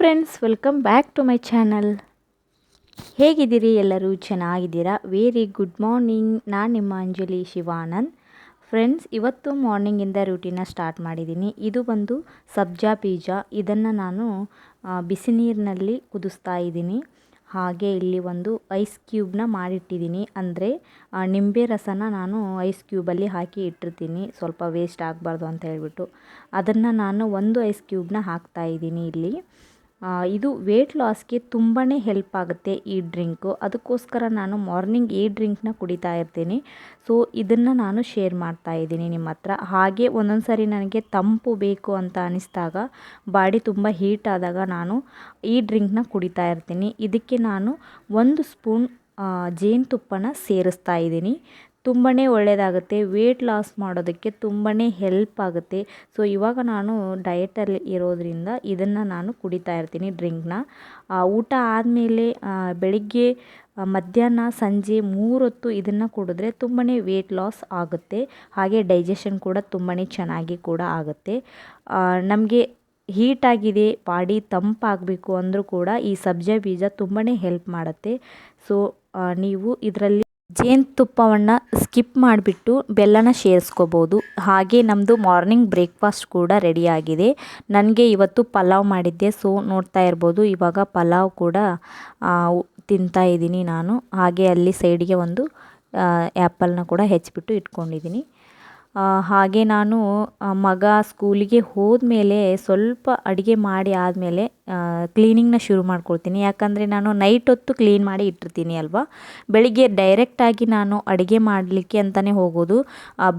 Friends, welcome back to my channel. ಹೇಗಿದ್ದೀರಿ? ಎಲ್ಲರೂ ಚೆನ್ನಾಗಿದ್ದೀರಾ? Very good morning. ನಾನು ನಿಮ್ಮ ಅಂಜಲಿ ಶಿವಾನಂದ್. ಫ್ರೆಂಡ್ಸ್, ಇವತ್ತು ಮಾರ್ನಿಂಗಿಂದ ರೂಟೀನ ಸ್ಟಾರ್ಟ್ ಮಾಡಿದ್ದೀನಿ. ಇದು ಬಂದು ಸಬ್ಜಾ ಬೀಜ. ಇದನ್ನು ನಾನು ಬಿಸಿ ನೀರಿನಲ್ಲಿ ಕುದಿಸ್ತಾ ಇದ್ದೀನಿ. ಹಾಗೆ ಇಲ್ಲಿ ಒಂದು ಐಸ್ ಕ್ಯೂಬ್ನ ಮಾಡಿಟ್ಟಿದ್ದೀನಿ. ಅಂದರೆ ನಿಂಬೆ ರಸನ ನಾನು ಐಸ್ ಕ್ಯೂಬಲ್ಲಿ ಹಾಕಿ ಇಟ್ಟಿರ್ತೀನಿ, ಸ್ವಲ್ಪ ವೇಸ್ಟ್ ಆಗಬಾರ್ದು ಅಂತ ಹೇಳ್ಬಿಟ್ಟು. ಅದನ್ನು ನಾನು ಒಂದು ಐಸ್ ಕ್ಯೂಬ್ನ ಹಾಕ್ತಾಯಿದ್ದೀನಿ ಇಲ್ಲಿ. ಇದು ವೆಯ್ಟ್ ಲಾಸ್ಗೆ ತುಂಬಾ ಹೆಲ್ಪ್ ಆಗುತ್ತೆ ಈ ಡ್ರಿಂಕು. ಅದಕ್ಕೋಸ್ಕರ ನಾನು ಮಾರ್ನಿಂಗ್ ಈ ಡ್ರಿಂಕ್ನ ಕುಡಿತಾ ಇರ್ತೀನಿ. ಸೊ ಇದನ್ನು ನಾನು ಶೇರ್ ಮಾಡ್ತಾ ಇದ್ದೀನಿ ನಿಮ್ಮ ಹತ್ರ. ಹಾಗೆ ಒಂದೊಂದು ಸಾರಿ ನನಗೆ ತಂಪು ಬೇಕು ಅಂತ ಅನಿಸಿದಾಗ, ಬಾಡಿ ತುಂಬ ಹೀಟ್ ಆದಾಗ ನಾನು ಈ ಡ್ರಿಂಕ್ನ ಕುಡಿತಾ ಇರ್ತೀನಿ. ಇದಕ್ಕೆ ನಾನು 1 ಸ್ಪೂನ್ ಜೇನುತುಪ್ಪನ ಸೇರಿಸ್ತಾ ಇದ್ದೀನಿ. ತುಂಬಾ ಒಳ್ಳೆಯದಾಗುತ್ತೆ. ವೆಯ್ಟ್ ಲಾಸ್ ಮಾಡೋದಕ್ಕೆ ತುಂಬಾ ಹೆಲ್ಪ್ ಆಗುತ್ತೆ. ಸೊ ಇವಾಗ ನಾನು ಡಯಟಲ್ಲಿ ಇರೋದ್ರಿಂದ ಇದನ್ನು ನಾನು ಕುಡಿತಾ ಇರ್ತೀನಿ ಡ್ರಿಂಕ್ನ. ಊಟ ಆದಮೇಲೆ ಬೆಳಿಗ್ಗೆ, ಮಧ್ಯಾಹ್ನ, ಸಂಜೆ 3 ಹೊತ್ತು ಇದನ್ನು ಕುಡಿದ್ರೆ ತುಂಬಾ ವೆಯ್ಟ್ ಲಾಸ್ ಆಗುತ್ತೆ. ಹಾಗೆ ಡೈಜೆಷನ್ ಕೂಡ ತುಂಬಾ ಚೆನ್ನಾಗಿ ಕೂಡ ಆಗುತ್ತೆ. ನಮಗೆ ಹೀಟಾಗಿದೆ, ಬಾಡಿ ತಂಪಾಗಬೇಕು ಅಂದರೂ ಕೂಡ ಈ ಸಬ್ಜಾ ಬೀಜ ತುಂಬಾ ಹೆಲ್ಪ್ ಮಾಡುತ್ತೆ. ಸೊ ನೀವು ಇದರಲ್ಲಿ ಜೇನುತುಪ್ಪವನ್ನು ಸ್ಕಿಪ್ ಮಾಡಿಬಿಟ್ಟು ಬೆಲ್ಲನ ಸೇರಿಸ್ಕೋಬೋದು. ಹಾಗೆ ನಮ್ಮದು ಮಾರ್ನಿಂಗ್ ಬ್ರೇಕ್ಫಾಸ್ಟ್ ಕೂಡ ರೆಡಿಯಾಗಿದೆ. ನನಗೆ ಇವತ್ತು ಪಲಾವ್ ಮಾಡಿದ್ದೆ. ಸೊ ನೋಡ್ತಾ ಇರ್ಬೋದು, ಇವಾಗ ಪಲಾವ್ ಕೂಡ ತಿಂತಾ ಇದ್ದೀನಿ ನಾನು. ಹಾಗೆ ಅಲ್ಲಿ ಸೈಡಿಗೆ ಒಂದು ಆ್ಯಪಲ್ನ ಕೂಡ ಹೆಚ್ಚಿಬಿಟ್ಟು ಇಟ್ಕೊಂಡಿದ್ದೀನಿ. ಹಾಗೆ ನಾನು ಮಗ ಸ್ಕೂಲಿಗೆ ಹೋದ್ಮೇಲೆ ಸ್ವಲ್ಪ ಅಡುಗೆ ಮಾಡಿ ಆದಮೇಲೆ ಕ್ಲೀನಿಂಗ್ನ ಶುರು ಮಾಡ್ಕೊಳ್ತೀನಿ. ಯಾಕಂದರೆ ನಾನು ನೈಟ್ ಹೊತ್ತು ಕ್ಲೀನ್ ಮಾಡಿ ಇಟ್ಟಿರ್ತೀನಿ ಅಲ್ವಾ. ಬೆಳಿಗ್ಗೆ ಡೈರೆಕ್ಟಾಗಿ ನಾನು ಅಡುಗೆ ಮಾಡಲಿಕ್ಕೆ ಅಂತಲೇ ಹೋಗೋದು,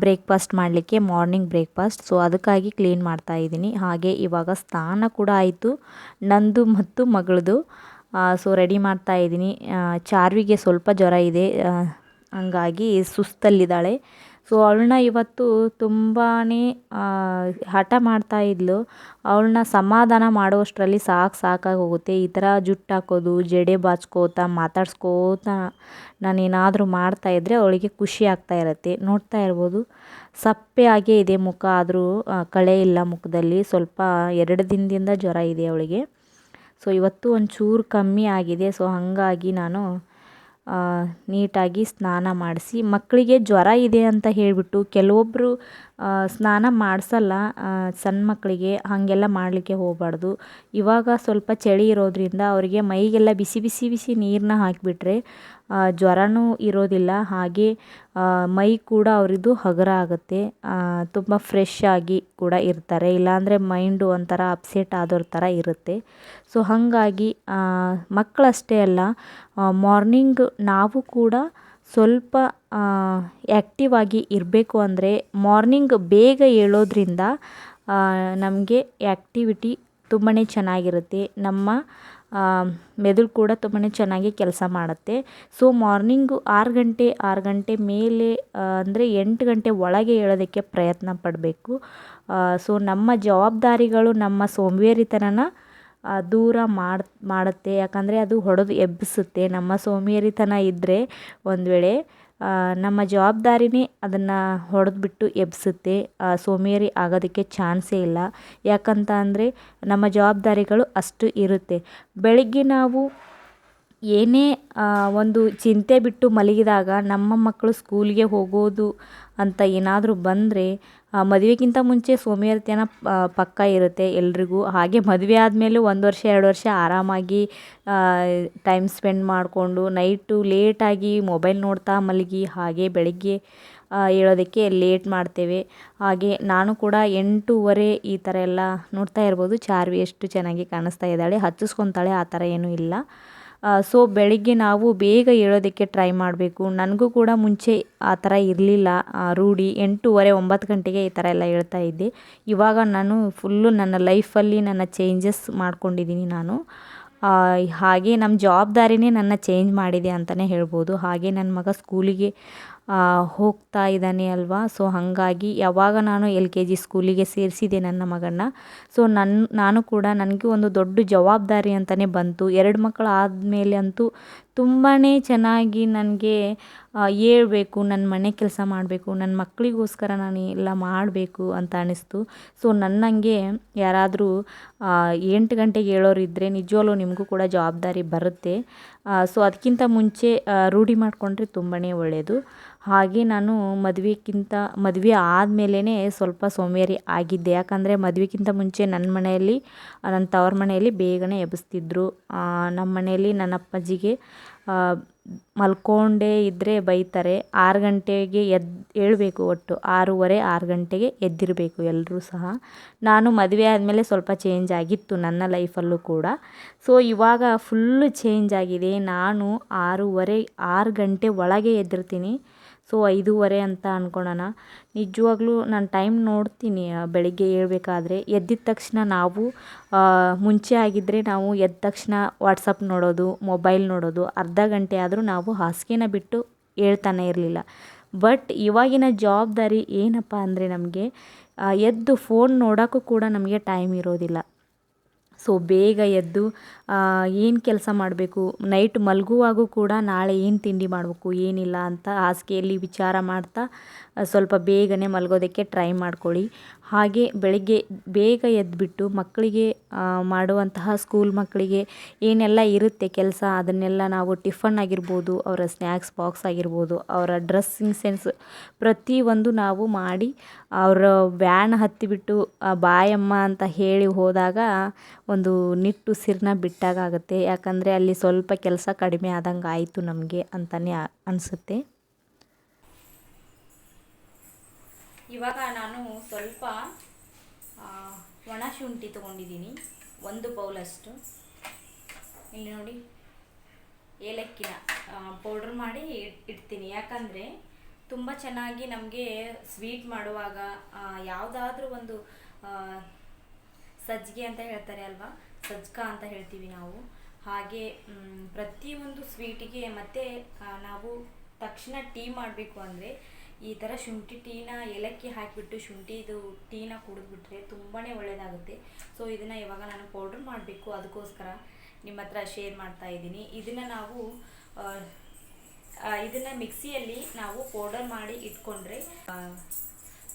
ಬ್ರೇಕ್ಫಾಸ್ಟ್ ಮಾಡಲಿಕ್ಕೆ, ಮಾರ್ನಿಂಗ್ ಬ್ರೇಕ್ಫಾಸ್ಟ್. ಸೊ ಅದಕ್ಕಾಗಿ ಕ್ಲೀನ್ ಮಾಡ್ತಾ ಇದ್ದೀನಿ. ಹಾಗೆ ಇವಾಗ ಸ್ನಾನ ಕೂಡ ಆಯಿತು, ನಂದು ಮತ್ತು ಮಗಳದು. ಸೊ ರೆಡಿ ಮಾಡ್ತಾ ಇದ್ದೀನಿ. ಚಾರ್ವಿಗೆ ಸ್ವಲ್ಪ ಜ್ವರ ಇದೆ, ಹಂಗಾಗಿ ಸುಸ್ತಲ್ಲಿದ್ದಾಳೆ. ಸೊ ಅವಳನ್ನ ಇವತ್ತು ತುಂಬಾ ಹಠ ಮಾಡ್ತಾ ಇದ್ಲು. ಅವಳನ್ನ ಸಮಾಧಾನ ಮಾಡುವಷ್ಟರಲ್ಲಿ ಸಾಕಾಗಿ ಹೋಗುತ್ತೆ. ಈ ಥರ ಜುಟ್ಟು ಹಾಕೋದು, ಜಡೆ ಬಾಚ್ಕೋತಾ ಮಾತಾಡ್ಸ್ಕೋತಾ ನಾನೇನಾದರೂ ಮಾಡ್ತಾಯಿದ್ರೆ ಅವಳಿಗೆ ಖುಷಿ ಆಗ್ತಾ ಇರುತ್ತೆ. ನೋಡ್ತಾ ಇರ್ಬೋದು, ಸಪ್ಪೆ ಆಗೇ ಇದೆ ಮುಖ, ಆದರೂ ಕಳೆ ಇಲ್ಲ ಮುಖದಲ್ಲಿ. ಸ್ವಲ್ಪ 2 ದಿನದಿಂದ ಜ್ವರ ಇದೆ ಅವಳಿಗೆ. ಸೊ ಇವತ್ತು ಒಂಚೂರು ಕಮ್ಮಿ ಆಗಿದೆ. ಸೊ ಹಾಗಾಗಿ ನಾನು ನೀಟಾಗಿ ಸ್ನಾನ ಮಾಡಿಸಿ, ಮಕ್ಕಳಿಗೆ ಜ್ವರ ಇದೆ ಅಂತ ಹೇಳಿಬಿಟ್ಟು ಕೆಲವೊಬ್ಬರು ಸ್ನಾನ ಮಾಡಿಸಲ್ಲ ಸಣ್ಣ ಮಕ್ಕಳಿಗೆ. ಹಾಗೆಲ್ಲ ಮಾಡಲಿಕ್ಕೆ ಹೋಗಬಾರ್ದು. ಇವಾಗ ಸ್ವಲ್ಪ ಚಳಿ ಇರೋದ್ರಿಂದ ಅವರಿಗೆ ಮೈಗೆಲ್ಲ ಬಿಸಿ ಬಿಸಿ ಬಿಸಿ ನೀರನ್ನ ಹಾಕಿಬಿಟ್ರೆ ಜ್ವರನೂ ಇರೋದಿಲ್ಲ. ಹಾಗೆ ಮೈ ಕೂಡ ಅವರದ್ದು ಹಗುರ ಆಗುತ್ತೆ, ತುಂಬ ಫ್ರೆಶ್ ಆಗಿ ಕೂಡ ಇರ್ತಾರೆ. ಇಲ್ಲಾಂದರೆ ಮೈಂಡು ಒಂಥರ ಅಪ್ಸೆಟ್ ಆದವ್ರ ಥರ ಇರುತ್ತೆ. ಸೊ ಹಾಗಾಗಿ ಮಕ್ಕಳಷ್ಟೇ ಅಲ್ಲ, ಮಾರ್ನಿಂಗ್ ನಾವು ಕೂಡ ಸ್ವಲ್ಪ ಆ್ಯಕ್ಟಿವ್ ಆಗಿ ಇರಬೇಕು. ಅಂದರೆ ಮಾರ್ನಿಂಗ್ ಬೇಗ ಏಳೋದ್ರಿಂದ ನಮಗೆ ಆ್ಯಕ್ಟಿವಿಟಿ ತುಂಬಾ ಚೆನ್ನಾಗಿರುತ್ತೆ. ನಮ್ಮ ಮೆದುಳು ಕೂಡ ತುಂಬಾ ಚೆನ್ನಾಗಿ ಕೆಲಸ ಮಾಡುತ್ತೆ. ಸೊ ಮಾರ್ನಿಂಗು 6 ಗಂಟೆ ಮೇಲೆ, ಅಂದರೆ 8 ಗಂಟೆ ಒಳಗೆ ಏಳೋದಕ್ಕೆ ಪ್ರಯತ್ನ ಪಡಬೇಕು. ಸೊ ನಮ್ಮ ಜವಾಬ್ದಾರಿಗಳು ನಮ್ಮ ಸೋಂಬೇರಿತನನ ದೂರ ಮಾಡುತ್ತೆ. ಯಾಕಂದರೆ ಅದು ಹೊಡೆದು ಎಬ್ಬಿಸುತ್ತೆ. ನಮ್ಮ ಸೋಂಬೇರಿತನ ಇದ್ದರೆ ಒಂದು ವೇಳೆ ನಮ್ಮ ಜವಾಬ್ದಾರಿನೇ ಅದನ್ನು ಹೊಡೆದ್ಬಿಟ್ಟು ಎಬ್ಬಿಸುತ್ತೆ. ಸೋಂಬೇರಿ ಆಗೋದಕ್ಕೆ ಚಾನ್ಸೇ ಇಲ್ಲ. ಯಾಕಂತ ಅಂದರೆ ನಮ್ಮ ಜವಾಬ್ದಾರಿಗಳು ಅಷ್ಟು ಇರುತ್ತೆ. ಬೆಳಗ್ಗೆ ನಾವು ಏನೇ ಒಂದು ಚಿಂತೆ ಬಿಟ್ಟು ಮಲಗಿದಾಗ ನಮ್ಮ ಮಕ್ಕಳು ಸ್ಕೂಲ್ಗೆ ಹೋಗೋದು ಅಂತ ಏನಾದರೂ ಬಂದರೆ, ಮದುವೆಗಿಂತ ಮುಂಚೆ ಸೋಂಬೇರಿತನ ಪಕ್ಕ ಇರುತ್ತೆ ಎಲ್ರಿಗೂ. ಹಾಗೆ ಮದುವೆ ಆದಮೇಲೂ 1 ವರ್ಷ 2 ವರ್ಷ ಆರಾಮಾಗಿ ಟೈಮ್ ಸ್ಪೆಂಡ್ ಮಾಡಿಕೊಂಡು ನೈಟು ಲೇಟಾಗಿ ಮೊಬೈಲ್ ನೋಡ್ತಾ ಮಲಗಿ, ಹಾಗೆ ಬೆಳಗ್ಗೆ ಏಳೋದಕ್ಕೆ ಲೇಟ್ ಮಾಡ್ತೇವೆ. ಹಾಗೆ ನಾನು ಕೂಡ 8:30 ಈ ಥರ ಎಲ್ಲ. ನೋಡ್ತಾ ಇರ್ಬೋದು, ಚಾರ್ವಿ ಎಷ್ಟು ಚೆನ್ನಾಗಿ ಕಾಣಿಸ್ತಾ ಇದ್ದಾಳೆ, ಹಚ್ಚಿಸ್ಕೊತಾಳೆ, ಆ ಥರ ಏನೂ ಇಲ್ಲ. ಸೊ ಬೆಳಿಗ್ಗೆ ನಾವು ಬೇಗ ಏಳೋದಕ್ಕೆ ಟ್ರೈ ಮಾಡಬೇಕು. ನನಗೂ ಕೂಡ ಮುಂಚೆ ಆ ಥರ ಇರಲಿಲ್ಲ ರೂಢಿ. 8:30 9 ಗಂಟೆಗೆ ಈ ಥರ ಎಲ್ಲ ಹೇಳ್ತಾ ಇದ್ದೆ. ಇವಾಗ ನಾನು ಫುಲ್ಲು ನನ್ನ ಲೈಫಲ್ಲಿ ನನ್ನ ಚೇಂಜಸ್ ಮಾಡ್ಕೊಂಡಿದ್ದೀನಿ ನಾನು. ಹಾಗೆ ನಮ್ಮ ಜವಾಬ್ದಾರಿನೇ ನನ್ನ ಚೇಂಜ್ ಮಾಡಿದೆ ಅಂತಲೇ ಹೇಳ್ಬೋದು. ಹಾಗೆ ನನ್ನ ಮಗ ಸ್ಕೂಲಿಗೆ ಹೋಗ್ತಾ ಇದ್ದಾನೆ ಅಲ್ವಾ. ಸೊ ಹಾಗಾಗಿ ಯಾವಾಗ ನಾನು LKG ಸ್ಕೂಲಿಗೆ ಸೇರಿಸಿದೆ ನನ್ನ ಮಗನ್ನ, ಸೊ ನಾನು ಕೂಡ ನನಗೆ ಒಂದು ದೊಡ್ಡ ಜವಾಬ್ದಾರಿ ಅಂತಲೇ ಬಂತು. 2 ಮಕ್ಕಳು ಆದಮೇಲೆ ಅಂತೂ ತುಂಬಾ ಚೆನ್ನಾಗಿ ನನಗೆ ಹೇಳ್ಬೇಕು, ನನ್ನ ಮನೆ ಕೆಲಸ ಮಾಡಬೇಕು, ನನ್ನ ಮಕ್ಕಳಿಗೋಸ್ಕರ ನಾನು ಎಲ್ಲ ಮಾಡಬೇಕು ಅಂತ ಅನ್ನಿಸ್ತು. ಸೊ ನನ್ನಂಗೆ ಯಾರಾದರೂ 8 ಗಂಟೆಗೆ ಹೇಳೋರಿದ್ದರೆ ನಿಜವಾಗ್ಲೂ ನಿಮಗೂ ಕೂಡ ಜವಾಬ್ದಾರಿ ಬರುತ್ತೆ. ಸೊ ಅದಕ್ಕಿಂತ ಮುಂಚೆ ರೂಢಿ ಮಾಡಿಕೊಂಡ್ರೆ ತುಂಬಾ ಒಳ್ಳೆಯದು. ಹಾಗೆ ನಾನು ಮದುವೆ ಆದಮೇಲೆ ಸ್ವಲ್ಪ ಸೋಂಬೇರಿ ಆಗಿದ್ದೆ. ಯಾಕಂದರೆ ಮದುವೆಗಿಂತ ಮುಂಚೆ ನನ್ನ ತವ್ರ ಮನೆಯಲ್ಲಿ ಬೇಗನೆ ಎಬ್ಬಿಸ್ತಿದ್ರು. ನಮ್ಮ ಮನೆಯಲ್ಲಿ ನನ್ನ ಅಪ್ಪಾಜಿಗೆ ಮಲ್ಕೊಂಡೇ ಇದ್ದರೆ ಬೈತಾರೆ. 6 ಗಂಟೆಗೆ ಏಳಬೇಕು, ಒಟ್ಟು 6:30 6 ಗಂಟೆಗೆ ಎದ್ದಿರಬೇಕು ಎಲ್ಲರೂ ಸಹ. ನಾನು ಮದುವೆ ಆದಮೇಲೆ ಸ್ವಲ್ಪ ಚೇಂಜ್ ಆಗಿತ್ತು ನನ್ನ ಲೈಫಲ್ಲೂ ಕೂಡ. ಸೊ ಇವಾಗ ಫುಲ್ಲು ಚೇಂಜ್ ಆಗಿದೆ. ನಾನು 6:30 6 ಗಂಟೆ ಒಳಗೆ ಎದ್ದಿರ್ತೀನಿ. ಸೊ 5:30 ಅಂತ ಅಂದ್ಕೊಳ್ಳೋಣ. ನಿಜವಾಗ್ಲೂ ನಾನು ಟೈಮ್ ನೋಡ್ತೀನಿ ಬೆಳಿಗ್ಗೆ ಏಳಬೇಕಾದ್ರೆ. ಎದ್ದಿದ ತಕ್ಷಣ ನಾವು ಮುಂಚೆ ಆಗಿದ್ದರೆ ನಾವು ಎದ್ದ ತಕ್ಷಣ ವಾಟ್ಸಪ್ ನೋಡೋದು, ಮೊಬೈಲ್ ನೋಡೋದು, ಅರ್ಧ ಗಂಟೆ ಆದರೂ ನಾವು ಹಾಸಿಗೆನ ಬಿಟ್ಟು ಏಳ್ತಾನೆ ಇರಲಿಲ್ಲ. ಬಟ್ ಇವಾಗಿನ ಜವಾಬ್ದಾರಿ ಏನಪ್ಪ ಅಂದರೆ ನಮಗೆ ಎದ್ದು ಫೋನ್ ನೋಡೋಕ್ಕೂ ಕೂಡ ನಮಗೆ ಟೈಮ್ ಇರೋದಿಲ್ಲ. ಸೊ ಬೇಗ ಎದ್ದು ಏನು ಕೆಲಸ ಮಾಡಬೇಕು, ನೈಟ್ ಮಲಗುವಾಗೂ ಕೂಡ ನಾಳೆ ಏನು ತಿಂಡಿ ಮಾಡಬೇಕು ಏನಿಲ್ಲ ಅಂತ ಹಾಸಿಗೆಯಲ್ಲಿ ವಿಚಾರ ಮಾಡ್ತಾ ಸ್ವಲ್ಪ ಬೇಗನೆ ಮಲಗೋದಕ್ಕೆ ಟ್ರೈ ಮಾಡ್ಕೊಳ್ಳಿ. ಹಾಗೆ ಬೆಳಗ್ಗೆ ಬೇಗ ಎದ್ದುಬಿಟ್ಟು ಮಕ್ಕಳಿಗೆ ಮಾಡುವಂತಹ ಸ್ಕೂಲ್ ಮಕ್ಕಳಿಗೆ ಏನೆಲ್ಲ ಇರುತ್ತೆ ಕೆಲಸ, ಅದನ್ನೆಲ್ಲ ನಾವು ಟಿಫನ್ ಆಗಿರ್ಬೋದು, ಅವರ ಸ್ನ್ಯಾಕ್ಸ್ ಬಾಕ್ಸ್ ಆಗಿರ್ಬೋದು, ಅವರ ಡ್ರೆಸ್ಸಿಂಗ್ ಸೆನ್ಸ್ ಪ್ರತಿಯೊಂದು ನಾವು ಮಾಡಿ ಅವರ ವ್ಯಾನ್ ಹತ್ತಿಬಿಟ್ಟು ಬಾಯಮ್ಮ ಅಂತ ಹೇಳಿ ಹೋದಾಗ ಒಂದು ನಿಟ್ಟುಸಿರನ್ನ ಬಿಟ್ಟಾಗ ಆಗುತ್ತೆ. ಯಾಕಂದರೆ ಅಲ್ಲಿ ಸ್ವಲ್ಪ ಕೆಲಸ ಕಡಿಮೆ ಆದಂಗೆ ಆಯಿತು ನಮಗೆ ಅಂತಲೇ ಅನಿಸುತ್ತೆ. ಇವಾಗ ನಾನು ಸ್ವಲ್ಪ ಒಣ ಶುಂಠಿ ತೊಗೊಂಡಿದ್ದೀನಿ, 1 ಬೌಲಷ್ಟು. ಇಲ್ಲಿ ನೋಡಿ, ಏಲಕ್ಕಿನ ಪೌಡ್ರ್ ಮಾಡಿ ಇಡ್ತೀನಿ. ಯಾಕಂದರೆ ತುಂಬ ಚೆನ್ನಾಗಿ ನಮಗೆ ಸ್ವೀಟ್ ಮಾಡುವಾಗ ಯಾವುದಾದ್ರೂ ಒಂದು ಸಜ್ಜಿಗೆ ಅಂತ ಹೇಳ್ತಾರೆ ಅಲ್ವಾ, ಸಜ್ಕ ಅಂತ ಹೇಳ್ತೀವಿ ನಾವು. ಹಾಗೆ ಪ್ರತಿಯೊಂದು ಸ್ವೀಟಿಗೆ ಮತ್ತು ನಾವು ತಕ್ಷಣ ಟೀ ಮಾಡಬೇಕು ಅಂದರೆ ಈ ಥರ ಶುಂಠಿ ಟೀನ ಏಲಕ್ಕಿ ಹಾಕಿಬಿಟ್ಟು ಶುಂಠಿದು ಟೀನ ಕುಡಿದ್ಬಿಟ್ರೆ ತುಂಬಾ ಒಳ್ಳೆಯದಾಗುತ್ತೆ. ಸೊ ಇದನ್ನು ಇವಾಗ ನಾನು ಪೌಡ್ರ್ ಮಾಡಬೇಕು, ಅದಕ್ಕೋಸ್ಕರ ನಿಮ್ಮ ಹತ್ರ ಶೇರ್ ಮಾಡ್ತಾ ಇದ್ದೀನಿ. ಇದನ್ನು ಮಿಕ್ಸಿಯಲ್ಲಿ ನಾವು ಪೌಡರ್ ಮಾಡಿ ಇಟ್ಕೊಂಡ್ರೆ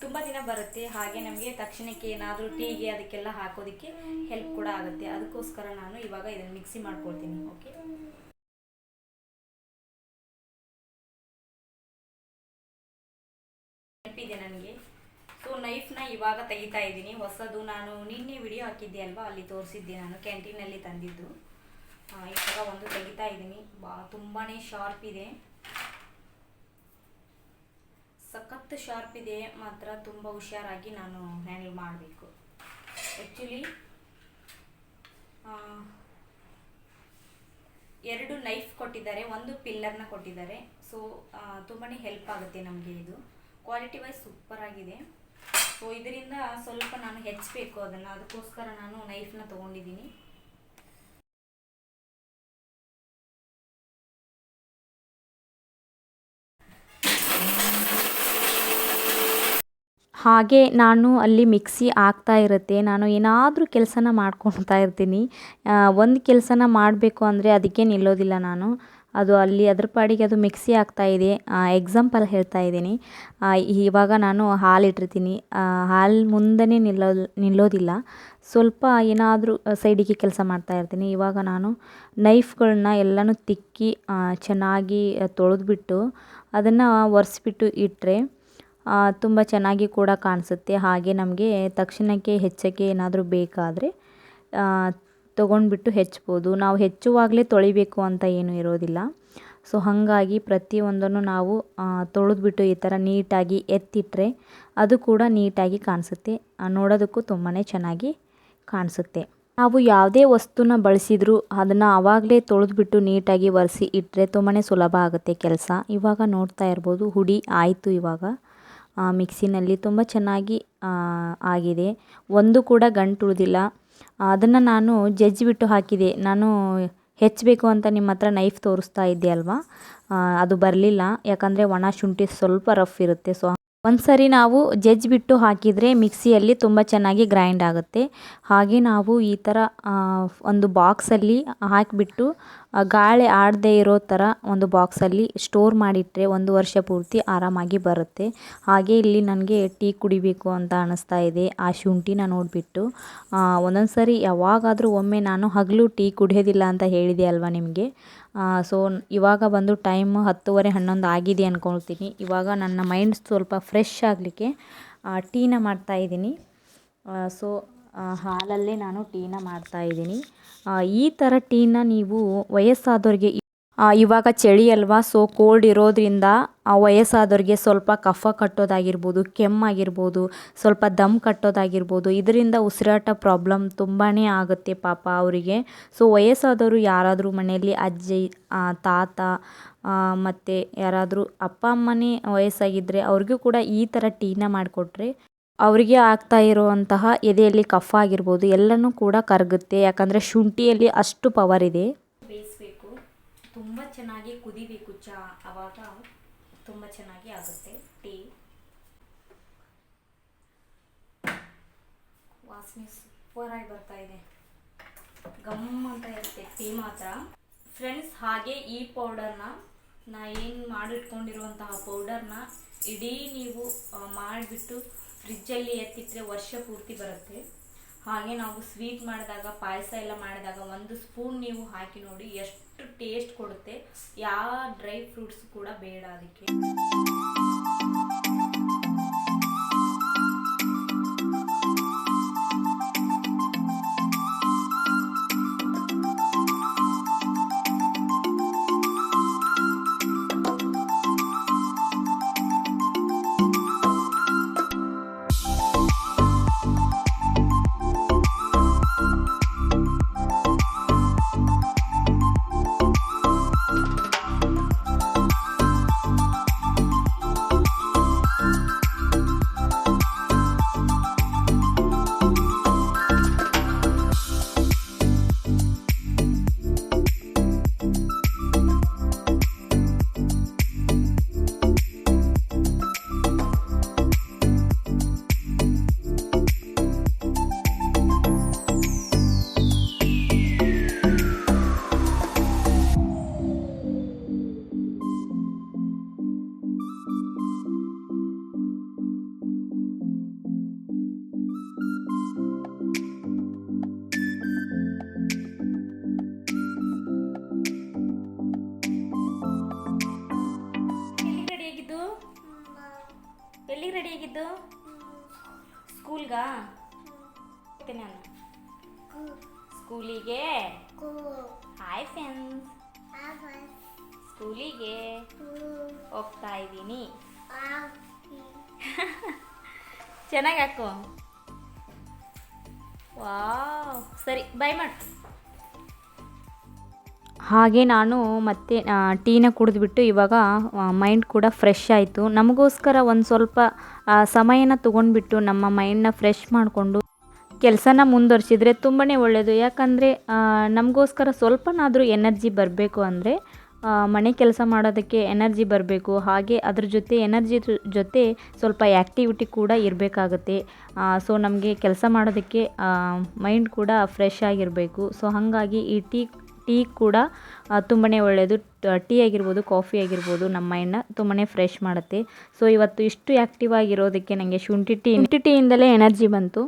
ತುಂಬ ದಿನ ಬರುತ್ತೆ. ಹಾಗೆ ನಮಗೆ ತಕ್ಷಣಕ್ಕೆ ಏನಾದರೂ ಟೀಗೆ ಅದಕ್ಕೆಲ್ಲ ಹಾಕೋದಕ್ಕೆ ಹೆಲ್ಪ್ ಕೂಡ ಆಗುತ್ತೆ. ಅದಕ್ಕೋಸ್ಕರ ನಾನು ಇವಾಗ ಇದನ್ನು ಮಿಕ್ಸಿ ಮಾಡ್ಕೊಳ್ತೀನಿ. ಓಕೆ, ನೆನಪಿದೆ ನನಗೆ. ಸೊ ನೈಫ್ನ ಇವಾಗ ತೆಗಿತಾ ಇದ್ದೀನಿ. ಹೊಸದು ನಾನು ನಿನ್ನೆ ವಿಡಿಯೋ ಹಾಕಿದ್ದೆ ಅಲ್ವಾ, ಅಲ್ಲಿ ತೋರಿಸಿದ್ದೆ ನಾನು ಕ್ಯಾಂಟೀನಲ್ಲಿ ತಂದಿದ್ದು. ಇವಾಗ ಒಂದು ತೆಗಿತಾ ಇದ್ದೀನಿ. ತುಂಬಾ ಶಾರ್ಪ್ ಇದೆ, ಸಖತ್ ಶಾರ್ಪ್ ಇದೆ ಮಾತ್ರ. ತುಂಬ ಹುಷಾರಾಗಿ ನಾನು ಹ್ಯಾಂಡಲ್ ಮಾಡಬೇಕು. ಆ್ಯಕ್ಚುಲಿ 2 ನೈಫ್ ಕೊಟ್ಟಿದ್ದಾರೆ, 1 ಪಿಲ್ಲರ್ನ ಕೊಟ್ಟಿದ್ದಾರೆ. ಸೊ ತುಂಬಾ ಹೆಲ್ಪ್ ಆಗುತ್ತೆ ನಮಗೆ. ಇದು ಕ್ವಾಲಿಟಿ ವೈಸ್ ಸೂಪರ್ ಆಗಿದೆ. ಸೊ ಇದರಿಂದ ಸ್ವಲ್ಪ ನಾನು ಹೆಚ್ಚಬೇಕು ಅದನ್ನು, ಅದಕ್ಕೋಸ್ಕರ ನಾನು ನೈಫ್ನ ತೊಗೊಂಡಿದ್ದೀನಿ. ಹಾಗೆ ನಾನು ಅಲ್ಲಿ ಮಿಕ್ಸಿ ಆಗ್ತಾ ಇರುತ್ತೆ. ನಾನು ಏನಾದರೂ ಕೆಲಸನ ಮಾಡ್ಕೊಳ್ತಾ ಇರ್ತೀನಿ. ಒಂದು ಕೆಲಸನ ಮಾಡಬೇಕು ಅಂದರೆ ಅದಕ್ಕೆ ನಿಲ್ಲೋದಿಲ್ಲ ನಾನು. ಅದು ಅಲ್ಲಿ ಅದ್ರ ಪಾಡಿಗೆ ಅದು ಮಿಕ್ಸಿ ಆಗ್ತಾಯಿದೆ. ಎಕ್ಸಾಂಪಲ್ ಹೇಳ್ತಾ ಇದ್ದೀನಿ. ಇವಾಗ ನಾನು ಹಾಲಿಟ್ಟಿರ್ತೀನಿ, ಹಾಲು ಮುಂದೆನೇ ನಿಲ್ಲೋದಿಲ್ಲ. ಸ್ವಲ್ಪ ಏನಾದರೂ ಸೈಡಿಗೆ ಕೆಲಸ ಮಾಡ್ತಾ ಇರ್ತೀನಿ. ಇವಾಗ ನಾನು ನೈಫ್ಗಳನ್ನ ಎಲ್ಲನೂ ತಿಕ್ಕಿ ಚೆನ್ನಾಗಿ ತೊಳೆದ್ಬಿಟ್ಟು ಅದನ್ನು ಒರೆಸ್ಬಿಟ್ಟು ಇಟ್ಟರೆ ತುಂಬ ಚೆನ್ನಾಗಿ ಕೂಡ ಕಾಣಿಸುತ್ತೆ. ಹಾಗೆ ನಮಗೆ ತಕ್ಷಣಕ್ಕೆ ಹೆಚ್ಚೋಕ್ಕೆ ಏನಾದರೂ ಬೇಕಾದರೆ ತೊಗೊಂಡ್ಬಿಟ್ಟು ಹೆಚ್ಚಬೋದು. ನಾವು ಹೆಚ್ಚುವಾಗಲೇ ತೊಳಿಬೇಕು ಅಂತ ಏನೂ ಇರೋದಿಲ್ಲ. ಸೊ ಹಾಗಾಗಿ ಪ್ರತಿಯೊಂದನ್ನು ನಾವು ತೊಳೆದ್ಬಿಟ್ಟು ಈ ಥರ ನೀಟಾಗಿ ಎತ್ತಿಟ್ಟರೆ ಅದು ಕೂಡ ನೀಟಾಗಿ ಕಾಣಿಸುತ್ತೆ, ನೋಡೋದಕ್ಕೂ ತುಂಬಾ ಚೆನ್ನಾಗಿ ಕಾಣಿಸುತ್ತೆ. ನಾವು ಯಾವುದೇ ವಸ್ತುನ ಬಳಸಿದರೂ ಅದನ್ನು ಆವಾಗಲೇ ತೊಳೆದ್ಬಿಟ್ಟು ನೀಟಾಗಿ ಒರೆಸಿ ಇಟ್ಟರೆ ತುಂಬಾ ಸುಲಭ ಆಗುತ್ತೆ ಕೆಲಸ. ಇವಾಗ ನೋಡ್ತಾ ಇರ್ಬೋದು, ಹುಡಿ ಆಯಿತು. ಇವಾಗ ಮಿಕ್ಸಿನಲ್ಲಿ ತುಂಬ ಚೆನ್ನಾಗಿ ಆಗಿದೆ, ಒಂದು ಕೂಡ ಗಂಟು ಉಳಿದಿಲ್ಲ. ಅದನ್ನು ನಾನು ಜಜ್ಜಿಬಿಟ್ಟು ಹಾಕಿದೆ. ನಾನು ಹೆಚ್ಚಬೇಕು ಅಂತ ನಿಮ್ಮ ಹತ್ರ ನೈಫ್ ತೋರಿಸ್ತಾ ಇದ್ದೆ ಅಲ್ವಾ, ಅದು ಬರಲಿಲ್ಲ. ಯಾಕಂದರೆ ಒಣ ಶುಂಠಿ ಸ್ವಲ್ಪ ರಫ್ ಇರುತ್ತೆ. ಸೊ ಒಂದು ಸರಿ ನಾವು ಜಜ್ಜಿಬಿಟ್ಟು ಹಾಕಿದರೆ ಮಿಕ್ಸಿಯಲ್ಲಿ ತುಂಬ ಚೆನ್ನಾಗಿ ಗ್ರೈಂಡ್ ಆಗುತ್ತೆ. ಹಾಗೆ ನಾವು ಈ ಥರ ಒಂದು ಬಾಕ್ಸಲ್ಲಿ ಹಾಕಿಬಿಟ್ಟು ಗಾಳಿ ಆಡದೇ ಇರೋ ಥರ ಒಂದು ಬಾಕ್ಸಲ್ಲಿ ಸ್ಟೋರ್ ಮಾಡಿಟ್ಟರೆ 1 ವರ್ಷ ಪೂರ್ತಿ ಆರಾಮಾಗಿ ಬರುತ್ತೆ. ಹಾಗೆ ಇಲ್ಲಿ ನನಗೆ ಟೀ ಕುಡಿಬೇಕು ಅಂತ ಅನ್ನಿಸ್ತಾ ಇದೆ ಆ ಶುಂಠಿನ ನೋಡಿಬಿಟ್ಟು. ಒಂದೊಂದು ಸರಿ ಯಾವಾಗಾದರೂ ಒಮ್ಮೆ ನಾನು ಹಗಲು ಟೀ ಕುಡಿಯೋದಿಲ್ಲ ಅಂತ ಹೇಳಿದೆ ಅಲ್ವಾ ನಿಮಗೆ. ಸೊ ಇವಾಗ ಬಂದು ಟೈಮ್ 10:30 11 ಆಗಿದೆ ಅಂದ್ಕೊಳ್ತೀನಿ. ಇವಾಗ ನನ್ನ ಮೈಂಡ್ ಸ್ವಲ್ಪ ಫ್ರೆಶ್ ಆಗಲಿಕ್ಕೆ ಟೀನ ಮಾಡ್ತಾಯಿದ್ದೀನಿ. ಸೊ ಹಾಲಲ್ಲೇ ನಾನು ಟೀನ ಮಾಡ್ತಾಯಿದ್ದೀನಿ. ಈ ಥರ ಟೀನ ನೀವು ವಯಸ್ಸಾದವ್ರಿಗೆ, ಇವಾಗ ಚಳಿ ಅಲ್ವಾ, ಸೊ ಕೋಲ್ಡ್ ಇರೋದ್ರಿಂದ ವಯಸ್ಸಾದವ್ರಿಗೆ ಸ್ವಲ್ಪ ಕಫ ಕಟ್ಟೋದಾಗಿರ್ಬೋದು, ಕೆಮ್ಮಾಗಿರ್ಬೋದು, ಸ್ವಲ್ಪ ದಮ್ ಕಟ್ಟೋದಾಗಿರ್ಬೋದು, ಇದರಿಂದ ಉಸಿರಾಟ ಪ್ರಾಬ್ಲಮ್ ತುಂಬಾ ಆಗುತ್ತೆ ಪಾಪ ಅವರಿಗೆ. ಸೊ ವಯಸ್ಸಾದವರು ಯಾರಾದರೂ ಮನೆಯಲ್ಲಿ ಅಜ್ಜಿ, ತಾತ ಮತ್ತು ಯಾರಾದರೂ ಅಪ್ಪ ಅಮ್ಮನೇ ವಯಸ್ಸಾಗಿದ್ದರೆ ಅವ್ರಿಗೂ ಕೂಡ ಈ ಥರ ಟೀನ ಮಾಡಿಕೊಟ್ರೆ ಅವರಿಗೆ ಆಗ್ತಾ ಇರುವಂತಹ ಎದೆಯಲ್ಲಿ ಕಫ ಆಗಿರ್ಬೋದು ಎಲ್ಲನೂ ಕೂಡ ಕರಗುತ್ತೆ. ಯಾಕಂದರೆ ಶುಂಠಿಯಲ್ಲಿ ಅಷ್ಟು ಪವರ್ ಇದೆ. ಬೇಯಿಸಬೇಕು, ತುಂಬ ಚೆನ್ನಾಗಿ ಕುದಿಬೇಕು ಚಹಾ, ಆವಾಗ ತುಂಬ ಚೆನ್ನಾಗಿ ಆಗುತ್ತೆ ಟೀ. ವಾಸನೆ ಸೂಪರಾಗಿ ಬರ್ತಾ ಇದೆ, ಗಮ್ ಅಂತ ಇರುತ್ತೆ ಟೀ ಮಾತ್ರ ಫ್ರೆಂಡ್ಸ್. ಹಾಗೆ ಈ ಪೌಡರ್ನ ಏನು ಮಾಡಿಟ್ಕೊಂಡಿರುವಂತಹ ಪೌಡರ್ನ ಇಡೀ ನೀವು ಮಾಡಿಬಿಟ್ಟು ಫ್ರಿಜ್ಜಲ್ಲಿ ಎತ್ತಿಟ್ಟರೆ ವರ್ಷ ಪೂರ್ತಿ ಬರುತ್ತೆ. ಹಾಗೆ ನಾವು ಸ್ವೀಟ್ ಮಾಡಿದಾಗ, ಪಾಯಸ ಎಲ್ಲ ಮಾಡಿದಾಗ 1 ಸ್ಪೂನ್ ನೀವು ಹಾಕಿ ನೋಡಿ ಎಷ್ಟು ಟೇಸ್ಟ್ ಕೊಡುತ್ತೆ. ಯಾವ ಡ್ರೈ ಫ್ರೂಟ್ಸ್ ಕೂಡ ಬೇಡ ಅದಕ್ಕೆ. ಎಲ್ಲಿಗೆ ರೆಡಿ ಆಗಿದ್ದು? ಸ್ಕೂಲ್ಗಾ? ಸ್ಕೂಲಿಗೆ ಹಾಯ್ ಫ್ರೆಂಡ್ಸ್, ಸ್ಕೂಲಿಗೆ ಹೋಗ್ತಾ ಇದ್ದೀನಿ. ಚೆನ್ನಾಗಿ ಹಾಕು. ವಾವ್, ಸರಿ ಬಾಯ್ ಮಾಡು. ಹಾಗೆ ನಾನು ಮತ್ತೆ ಟೀನ ಕುಡಿದ್ಬಿಟ್ಟು ಇವಾಗ ಮೈಂಡ್ ಕೂಡ ಫ್ರೆಶ್ ಆಯಿತು. ನಮಗೋಸ್ಕರ ಒಂದು ಸ್ವಲ್ಪ ಸಮಯನ ತೊಗೊಂಡ್ಬಿಟ್ಟು ನಮ್ಮ ಮೈಂಡನ್ನ ಫ್ರೆಶ್ ಮಾಡಿಕೊಂಡು ಕೆಲಸನ ಮುಂದುವರಿಸಿದ್ರೆ ತುಂಬಾ ಒಳ್ಳೆಯದು. ಯಾಕಂದರೆ ನಮಗೋಸ್ಕರ ಸ್ವಲ್ಪನಾದರೂ ಎನರ್ಜಿ ಬರಬೇಕು. ಅಂದರೆ ಮನೆ ಕೆಲಸ ಮಾಡೋದಕ್ಕೆ ಎನರ್ಜಿ ಬರಬೇಕು. ಹಾಗೆ ಅದ್ರ ಜೊತೆ ಎನರ್ಜಿ ಜೊತೆ ಸ್ವಲ್ಪ ಆ್ಯಕ್ಟಿವಿಟಿ ಕೂಡ ಇರಬೇಕಾಗುತ್ತೆ. ಸೊ ನಮಗೆ ಕೆಲಸ ಮಾಡೋದಕ್ಕೆ ಮೈಂಡ್ ಕೂಡ ಫ್ರೆಶ್ ಆಗಿರಬೇಕು. ಸೊ ಹಾಗಾಗಿ ಈ ಟೀ ಕೂಡ ತುಂಬಾ ಒಳ್ಳೆಯದು. ಟೀ ಆಗಿರ್ಬೋದು, ಕಾಫಿ ಆಗಿರ್ಬೋದು, ನಮ್ಮ ಮೈಂಡನ್ನ ತುಂಬಾ ಫ್ರೆಶ್ ಮಾಡುತ್ತೆ. ಸೊ ಇವತ್ತು ಇಷ್ಟು ಆ್ಯಕ್ಟಿವ್ ಆಗಿರೋದಕ್ಕೆ ನನಗೆ ಶುಂಠಿ ಟೀಯಿಂದಲೇ ಎನರ್ಜಿ ಬಂತು.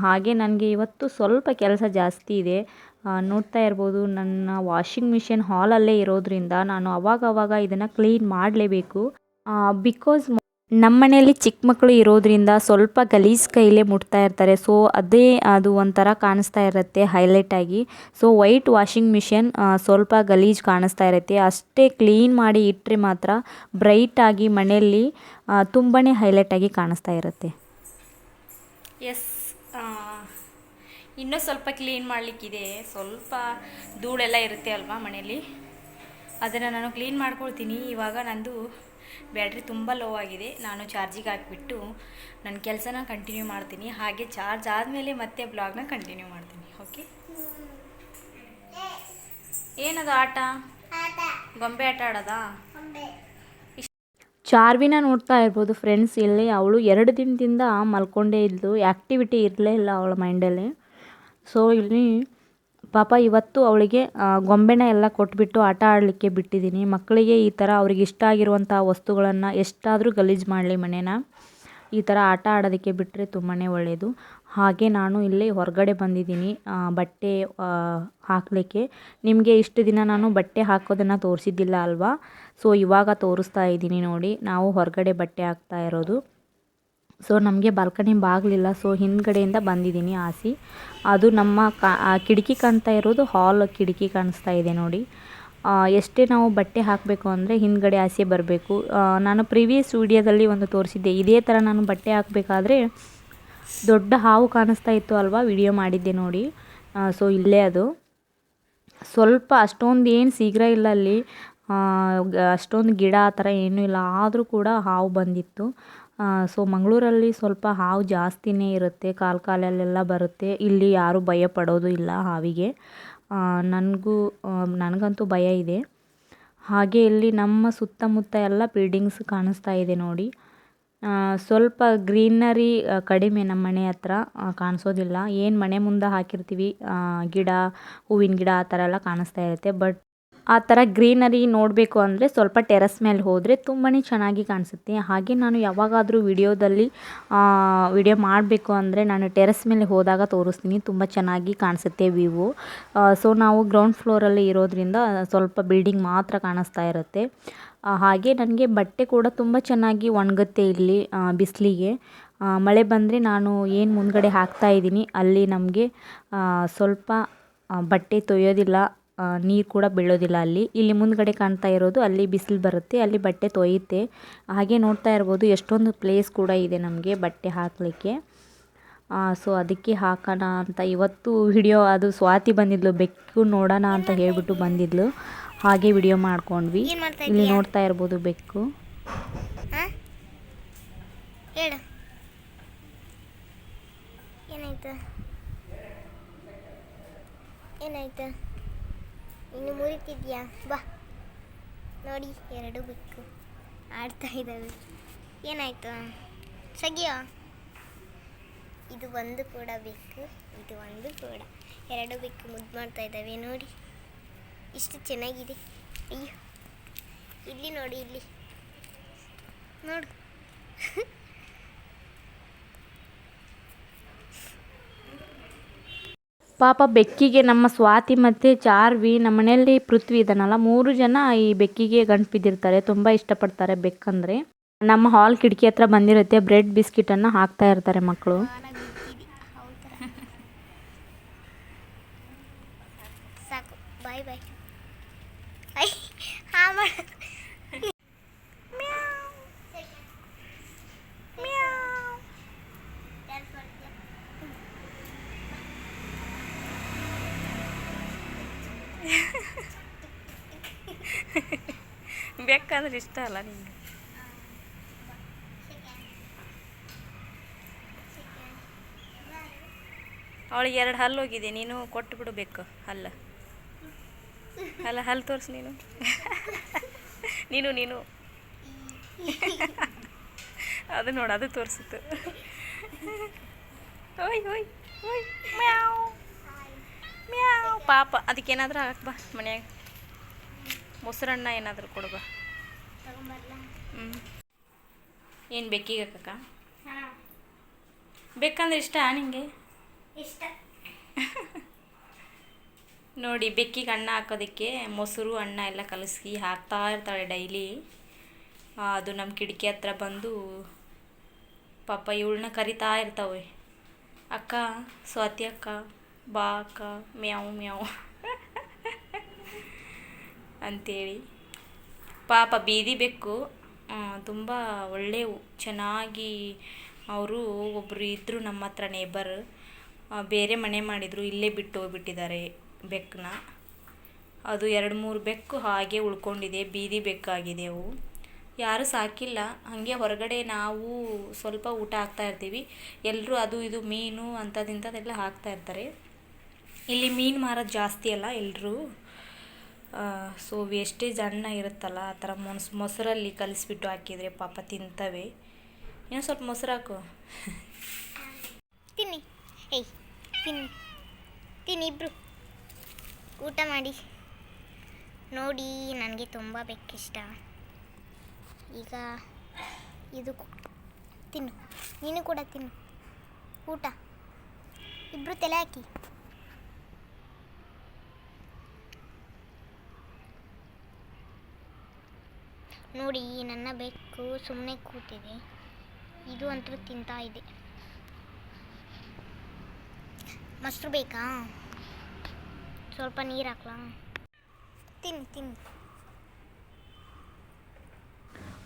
ಹಾಗೆ ನನಗೆ ಇವತ್ತು ಸ್ವಲ್ಪ ಕೆಲಸ ಜಾಸ್ತಿ ಇದೆ. ನೋಡ್ತಾ ಇರ್ಬೋದು, ನನ್ನ ವಾಷಿಂಗ್ ಮಿಷಿನ್ ಹಾಲಲ್ಲೇ ಇರೋದ್ರಿಂದ ನಾನು ಅವಾಗವಾಗ ಇದನ್ನು ಕ್ಲೀನ್ ಮಾಡಲೇಬೇಕು. ಬಿಕಾಸ್ ನಮ್ಮ ಮನೆಯಲ್ಲಿ ಚಿಕ್ಕ ಮಕ್ಕಳು ಇರೋದ್ರಿಂದ ಸ್ವಲ್ಪ ಗಲೀಜು ಕೈಲೇ ಮುಟ್ತಾ ಇರ್ತಾರೆ. ಸೊ ಅದು ಒಂಥರ ಕಾಣಿಸ್ತಾ ಇರುತ್ತೆ ಹೈಲೈಟಾಗಿ. ಸೊ ವೈಟ್ ವಾಷಿಂಗ್ ಮಿಷಿನ್ ಸ್ವಲ್ಪ ಗಲೀಜು ಕಾಣಿಸ್ತಾ ಇರುತ್ತೆ. ಅಷ್ಟೇ ಕ್ಲೀನ್ ಮಾಡಿ ಇಟ್ಟರೆ ಮಾತ್ರ ಬ್ರೈಟಾಗಿ ಮನೆಯಲ್ಲಿ ತುಂಬಾ ಹೈಲೈಟಾಗಿ ಕಾಣಿಸ್ತಾ ಇರುತ್ತೆ. ಎಸ್, ಇನ್ನೂ ಸ್ವಲ್ಪ ಕ್ಲೀನ್ ಮಾಡಲಿಕ್ಕಿದೆ. ಸ್ವಲ್ಪ ಧೂಳೆಲ್ಲ ಇರುತ್ತೆ ಅಲ್ವಾ ಮನೆಯಲ್ಲಿ, ಅದನ್ನು ನಾನು ಕ್ಲೀನ್ ಮಾಡ್ಕೊಳ್ತೀನಿ. ಇವಾಗ ನಂದು ಬ್ಯಾಟ್ರಿ ತುಂಬ ಲೋ ಆಗಿದೆ. ನಾನು ಚಾರ್ಜಿಗೆ ಹಾಕಿಬಿಟ್ಟು ನನ್ನ ಕೆಲಸನ ಕಂಟಿನ್ಯೂ ಮಾಡ್ತೀನಿ. ಹಾಗೆ ಚಾರ್ಜ್ ಆದಮೇಲೆ ಮತ್ತೆ ಬ್ಲಾಗ್ನ ಕಂಟಿನ್ಯೂ ಮಾಡ್ತೀನಿ. ಓಕೆ, ಏನದು ಆಟ? ಗೊಂಬೆ ಆಟ ಆಡೋದಾ? ಚಾರ್ವಿನ ನೋಡ್ತಾ ಇರ್ಬೋದು ಫ್ರೆಂಡ್ಸ್. ಇಲ್ಲಿ ಅವಳು 2 ದಿನದಿಂದ ಮಲ್ಕೊಂಡೇ ಇದ್ಲು, ಆ್ಯಕ್ಟಿವಿಟಿ ಇರಲೇ ಇಲ್ಲ ಅವಳ ಮೈಂಡಲ್ಲಿ. ಸೊ ಇಲ್ಲಿ ಪಾಪ ಇವತ್ತು ಅವಳಿಗೆ ಗೊಂಬೆನ ಎಲ್ಲ ಕೊಟ್ಬಿಟ್ಟು ಆಟ ಆಡಲಿಕ್ಕೆ ಬಿಟ್ಟಿದ್ದೀನಿ. ಮಕ್ಕಳಿಗೆ ಈ ಥರ ಅವ್ರಿಗೆ ಇಷ್ಟ ಆಗಿರುವಂಥ ವಸ್ತುಗಳನ್ನು ಎಷ್ಟಾದರೂ ಗಲೀಜು ಮಾಡಲಿ ಮನೇನ, ಈ ಥರ ಆಟ ಆಡೋದಕ್ಕೆ ಬಿಟ್ಟರೆ ತುಂಬಾ ಒಳ್ಳೆಯದು. ಹಾಗೆ ನಾನು ಇಲ್ಲಿ ಹೊರಗಡೆ ಬಂದಿದ್ದೀನಿ ಬಟ್ಟೆ ಹಾಕಲಿಕ್ಕೆ. ನಿಮಗೆ ಇಷ್ಟು ದಿನ ನಾನು ಬಟ್ಟೆ ಹಾಕೋದನ್ನು ತೋರಿಸಿದ್ದಿಲ್ಲ ಅಲ್ವಾ? ಸೊ ಇವಾಗ ತೋರಿಸ್ತಾ ಇದ್ದೀನಿ ನೋಡಿ. ನಾವು ಹೊರಗಡೆ ಬಟ್ಟೆ ಹಾಕ್ತಾ ಇರೋದು. ಸೊ ನಮಗೆ ಬಾಲ್ಕನಿ ಬಾಗಿಲಿಲ್ಲ, ಸೊ ಹಿಂದ್ಗಡೆಯಿಂದ ಬಂದಿದ್ದೀನಿ ಆಸಿ. ಅದು ನಮ್ಮ ಕಿಟಕಿ ಕಾಣ್ತಾ ಇರೋದು ಹಾಲ್ ಕಿಟಕಿ ಕಾಣಿಸ್ತಾ ಇದೆ ನೋಡಿ. ಎಷ್ಟೇ ನಾವು ಬಟ್ಟೆ ಹಾಕಬೇಕು ಅಂದರೆ ಹಿಂದ್ಗಡೆ ಆಸೆ ಬರಬೇಕು. ನಾನು ಪ್ರೀವಿಯಸ್ ವಿಡಿಯೋದಲ್ಲಿ ಒಂದು ತೋರಿಸಿದ್ದೆ, ಇದೇ ಥರ ನಾನು ಬಟ್ಟೆ ಹಾಕಬೇಕಾದ್ರೆ ದೊಡ್ಡ ಹಾವು ಕಾಣಿಸ್ತಾ ಇತ್ತು ಅಲ್ವಾ, ವಿಡಿಯೋ ಮಾಡಿದ್ದೆ ನೋಡಿ. ಸೊ ಇಲ್ಲೇ ಅದು ಸ್ವಲ್ಪ ಅಷ್ಟೊಂದು ಏನು ಶೀಘ್ರ ಇಲ್ಲ ಅಲ್ಲಿ, ಅಷ್ಟೊಂದು ಗಿಡ ಆ ಥರ ಏನೂ ಇಲ್ಲ, ಆದರೂ ಕೂಡ ಹಾವು ಬಂದಿತ್ತು. ಸೊ ಮಂಗಳೂರಲ್ಲಿ ಸ್ವಲ್ಪ ಹಾವು ಜಾಸ್ತಿನೇ ಇರುತ್ತೆ, ಕಾಲಲ್ಲೆಲ್ಲ ಬರುತ್ತೆ. ಇಲ್ಲಿ ಯಾರೂ ಭಯ ಪಡೋದು ಇಲ್ಲ ಹಾವಿಗೆ. ನನಗಂತೂ ಭಯ ಇದೆ. ಹಾಗೆ ಇಲ್ಲಿ ನಮ್ಮ ಸುತ್ತಮುತ್ತ ಎಲ್ಲ ಬಿಲ್ಡಿಂಗ್ಸ್ ಕಾಣಿಸ್ತಾ ಇದೆ ನೋಡಿ. ಸ್ವಲ್ಪ ಗ್ರೀನರಿ ಕಡಿಮೆ ನಮ್ಮ ಮನೆ ಹತ್ರ ಕಾಣಿಸೋದಿಲ್ಲ. ಏನು ಮನೆ ಮುಂದೆ ಹಾಕಿರ್ತೀವಿ ಗಿಡ, ಹೂವಿನ ಗಿಡ ಆ ಥರ ಎಲ್ಲ ಕಾಣಿಸ್ತಾ ಇರುತ್ತೆ. ಬಟ್ ಆ ಥರ ಗ್ರೀನರಿ ನೋಡಬೇಕು ಅಂದರೆ ಸ್ವಲ್ಪ ಟೆರಸ್ ಮೇಲೆ ಹೋದರೆ ತುಂಬಾ ಚೆನ್ನಾಗಿ ಕಾಣಿಸುತ್ತೆ. ಹಾಗೆ ನಾನು ಯಾವಾಗಾದರೂ ವಿಡಿಯೋ ಮಾಡಬೇಕು ಅಂದರೆ ನಾನು ಟೆರಸ್ ಮೇಲೆ ಹೋದಾಗ ತೋರಿಸ್ತೀನಿ, ತುಂಬ ಚೆನ್ನಾಗಿ ಕಾಣಿಸುತ್ತೆ ವ್ಯೂವು. ಸೊ ನಾವು ಗ್ರೌಂಡ್ ಫ್ಲೋರಲ್ಲಿ ಇರೋದ್ರಿಂದ ಸ್ವಲ್ಪ ಬಿಲ್ಡಿಂಗ್ ಮಾತ್ರ ಕಾಣಿಸ್ತಾ ಇರುತ್ತೆ. ಹಾಗೆ ನನಗೆ ಬಟ್ಟೆ ಕೂಡ ತುಂಬ ಚೆನ್ನಾಗಿ ಒಣಗುತ್ತೆ ಇಲ್ಲಿ ಬಿಸಿಲಿಗೆ. ಮಳೆ ಬಂದರೆ ನಾನು ಏನು ಮುಂದ್ಗಡೆ ಹಾಕ್ತಾ ಇದ್ದೀನಿ ಅಲ್ಲಿ ನಮಗೆ ಸ್ವಲ್ಪ ಬಟ್ಟೆ ತೊಯ್ಯೋದಿಲ್ಲ, ನೀರು ಕೂಡ ಬೀಳೋದಿಲ್ಲ ಅಲ್ಲಿ. ಇಲ್ಲಿ ಮುಂದ್ಗಡೆ ಕಾಣ್ತಾ ಇರೋದು ಅಲ್ಲಿ ಬಿಸಿಲು ಬರುತ್ತೆ, ಅಲ್ಲಿ ಬಟ್ಟೆ ತೊಯ್ಯುತ್ತೆ. ಹಾಗೆ ನೋಡ್ತಾ ಇರ್ಬೋದು ಎಷ್ಟೊಂದು ಪ್ಲೇಸ್ ಕೂಡ ಇದೆ ನಮಗೆ ಬಟ್ಟೆ ಹಾಕಲಿಕ್ಕೆ. ಸೊ ಅದಕ್ಕೆ ಹಾಕೋಣ ಅಂತ ಇವತ್ತು ವಿಡಿಯೋ, ಅದು ಸ್ವಾತಿ ಬಂದಿದ್ಲು, ಬೆಕ್ಕು ನೋಡೋಣ ಅಂತ ಹೇಳಿಬಿಟ್ಟು ಬಂದಿದ್ಲು. ಹಾಗೆ ವಿಡಿಯೋ ಮಾಡ್ಕೊಂಡ್ವಿ. ಇಲ್ಲಿ ನೋಡ್ತಾ ಇರ್ಬೋದು ಬೆಕ್ಕು. ಹೇಳು ಏನಾಯ್ತು ಇನ್ನು ಮುರಿತಿದ್ಯಾ? ಬಾ ನೋಡಿ, 2 ಬೆಕ್ಕು ಆಡ್ತಾ ಇದ್ದಾವೆ. ಏನಾಯ್ತು ಸಗಿಯೋ? ಇದು ಒಂದು ಕೂಡ ಬೆಕ್ಕು, ಇದು ಒಂದು ಕೂಡ, 2 ಬೆಕ್ಕು ಮುದ್ದು ಮಾಡ್ತಾ ಇದ್ದಾವೆ ನೋಡಿ, ಇಷ್ಟು ಚೆನ್ನಾಗಿದೆ. ಅಯ್ಯೋ ಇಲ್ಲಿ ನೋಡಿ, ಇಲ್ಲಿ ನೋಡು. ಪಾಪ ಬೆಕ್ಕಿಗೆ ನಮ್ಮ ಸ್ವಾತಿ ಮತ್ತು ಚಾರ್ವಿ, ನಮ್ಮ ಮನೆಯಲ್ಲಿ ಪೃಥ್ವಿ ಇದ್ದಾನಲ್ಲ, 3 ಜನ ಈ ಬೆಕ್ಕಿಗೆ ಗಂಟು ಬಿದ್ದಿರ್ತಾರೆ. ತುಂಬ ಇಷ್ಟಪಡ್ತಾರೆ ಬೆಕ್ಕಂದರೆ. ನಮ್ಮ ಹಾಲ್ ಕಿಟಕಿ ಹತ್ರ ಬಂದಿರುತ್ತೆ, ಬ್ರೆಡ್ ಬಿಸ್ಕಿಟನ್ನು ಹಾಕ್ತಾ ಇರ್ತಾರೆ ಮಕ್ಕಳು. ಸಾಕು, ಬಾಯ್ ಬಾಯ್. ಬೆಕ್ಕಂದ್ರೆ ಇಷ್ಟ ಅಲ್ಲ ನಿಂಗೆ? ಅವಳಿಗೆ 2 ಹಲ್ಲು ಹೋಗಿದೆ, ನೀನು ಕೊಟ್ಟು ಬಿಡಬೇಕು ಹಲ್ಲು. ಹಲ್ಲು ತೋರಿಸು ನೀನು. ನೀನು ಅದು ನೋಡು, ಅದು ತೋರಿಸಿತ್ತು. ಓಯ್ ಓಯ್ ಓಯ್ ಮ್ಯಾವ್ ಮ್ಯಾವ್. ಪಾಪ ಅದಕ್ಕೇನಾದರೂ ಹಾಕ್ಬಾ, ಮನ್ಯಾಗ ಮೊಸರನ್ನ ಏನಾದರೂ ಕೊಡ್ಬಾ. ಏನು ಬೆಕ್ಕಿಗೆ ಹಾಕಕ್ಕ? ಬೇಕಂದ್ರೆ ಇಷ್ಟ ನಿಂಗೆ? ಇಷ್ಟ. ನೋಡಿ, ಬೆಕ್ಕಿಗೆ ಅನ್ನ ಹಾಕೋದಕ್ಕೆ ಮೊಸರು ಅನ್ನ ಎಲ್ಲ ಕಲಸಿ ಹಾಕ್ತಾ ಇರ್ತಾಳೆ ಡೈಲಿ. ಅದು ನಮ್ಮ ಕಿಟಕಿ ಹತ್ರ ಬಂದು ಪಾಪ ಇವಳನ್ನ ಕರಿತಾ ಇರ್ತಾವೆ, ಅಕ್ಕ ಸ್ವಾತಿ ಅಕ್ಕ ಬಾ ಅಕ್ಕ, ಮ್ಯಾವ್ ಮ್ಯಾವ್ ಅಂಥೇಳಿ. ಪಾಪ ಬೀದಿ ಬೆಕ್ಕು ತುಂಬ ಒಳ್ಳೆಯವು, ಚೆನ್ನಾಗಿ. ಅವರು ಒಬ್ಬರು ಇದ್ದರು ನಮ್ಮ ಹತ್ರ ನೇಬರ್, ಬೇರೆ ಮನೆ ಮಾಡಿದರು, ಇಲ್ಲೇ ಬಿಟ್ಟು ಹೋಗ್ಬಿಟ್ಟಿದ್ದಾರೆ ಬೆಕ್ಕನ್ನ. ಅದು 2-3 ಬೆಕ್ಕು ಹಾಗೆ ಉಳ್ಕೊಂಡಿದೆ, ಬೀದಿ ಬೆಕ್ಕಾಗಿದೆ ಅವು. ಯಾರೂ ಸಾಕಿಲ್ಲ, ಹಾಗೆ ಹೊರಗಡೆ ನಾವು ಸ್ವಲ್ಪ ಊಟ ಹಾಕ್ತಾ ಇರ್ತೀವಿ. ಎಲ್ಲರೂ ಅದು ಇದು ಮೀನು ಅಂಥದ್ದಿಂಥದ್ದೆಲ್ಲ ಹಾಕ್ತಾ ಇರ್ತಾರೆ. ಇಲ್ಲಿ ಮೀನು ಮಾರೋದು ಜಾಸ್ತಿ ಅಲ್ಲ ಎಲ್ಲರೂ. ಸೊ ವೇಸ್ಟೇಜ್ ಅನ್ನ ಇರುತ್ತಲ್ಲ ಆ ಥರ ಮೊಸರಲ್ಲಿ ಕಲಿಸ್ಬಿಟ್ಟು ಹಾಕಿದರೆ ಪಾಪ ತಿಂತವೆ. ಇನ್ನೂ ಸ್ವಲ್ಪ ಮೊಸರು ಹಾಕು. ತಿನ್ನಿ. ಏಯ್ ತಿನ್ನಿ ತಿನ್ನಿ ಇಬ್ಬರು ಊಟ ಮಾಡಿ. ನೋಡಿ ನನಗೆ ತುಂಬ ಬೇಕಿಷ್ಟ. ಈಗ ಇದು ತಿನ್ನು, ನೀನು ಕೂಡ ತಿನ್ನು. ಊಟ ಇಬ್ಬರು ತಲೆ ಹಾಕಿ. ನೋಡಿ ನನ್ನ ಬೆಕ್ಕು ಸುಮ್ಮನೆ ಕೂತಿದೆ, ಇದು ಅಂತೂ ತಿಂತಾ ಇದೆ. ಮೊಸರು ಬೇಕಾ? ಸ್ವಲ್ಪ ನೀರು ಹಾಕ್ಲಾ? ತಿನ್ನಿ ತಿನ್ನಿ.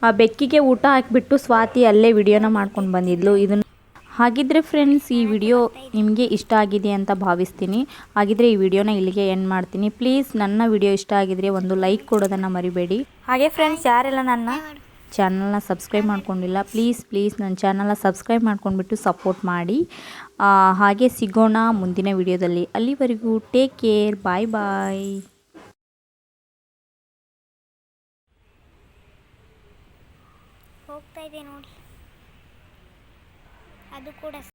ಆ ಬೆಕ್ಕಿಗೆ ಊಟ ಹಾಕಿಬಿಟ್ಟು ಸ್ವಾತಿ ಅಲ್ಲೇ ವಿಡಿಯೋನ ಮಾಡ್ಕೊಂಡು ಬಂದಿದ್ಲು. ಇದನ್ನು ಹಾಗಿದ್ರೆ ಫ್ರೆಂಡ್ಸ್, ಈ ವಿಡಿಯೋ ನಿಮಗೆ ಇಷ್ಟ ಆಗಿದೆ ಅಂತ ಭಾವಿಸ್ತೀನಿ. ಹಾಗಿದ್ರೆ ಈ ವಿಡಿಯೋನ ಇಲ್ಲಿಗೆ ಎಂಡ್ ಮಾಡ್ತೀನಿ. ಪ್ಲೀಸ್ ನನ್ನ ವಿಡಿಯೋ ಇಷ್ಟ ಆಗಿದ್ರೆ ಒಂದು ಲೈಕ್ ಕೊಡೋದನ್ನು ಮರಿಬೇಡಿ. ಹಾಗೆ ಫ್ರೆಂಡ್ಸ್, ಯಾರೆಲ್ಲ ನನ್ನ ಚಾನಲ್ನ ಸಬ್ಸ್ಕ್ರೈಬ್ ಮಾಡ್ಕೊಂಡಿಲ್ಲ, ಪ್ಲೀಸ್ ನನ್ನ ಚಾನಲ್ನ ಸಬ್ಸ್ಕ್ರೈಬ್ ಮಾಡ್ಕೊಂಡ್ಬಿಟ್ಟು ಸಪೋರ್ಟ್ ಮಾಡಿ. ಹಾಗೆ ಸಿಗೋಣ ಮುಂದಿನ ವಿಡಿಯೋದಲ್ಲಿ. ಅಲ್ಲಿವರೆಗೂ ಟೇಕ್ ಕೇರ್, ಬಾಯ್ ಬಾಯ್. ಹೋಗ್ತಾ ಇದೆ ನೋಡಿ, ಅದು ಕೂಡ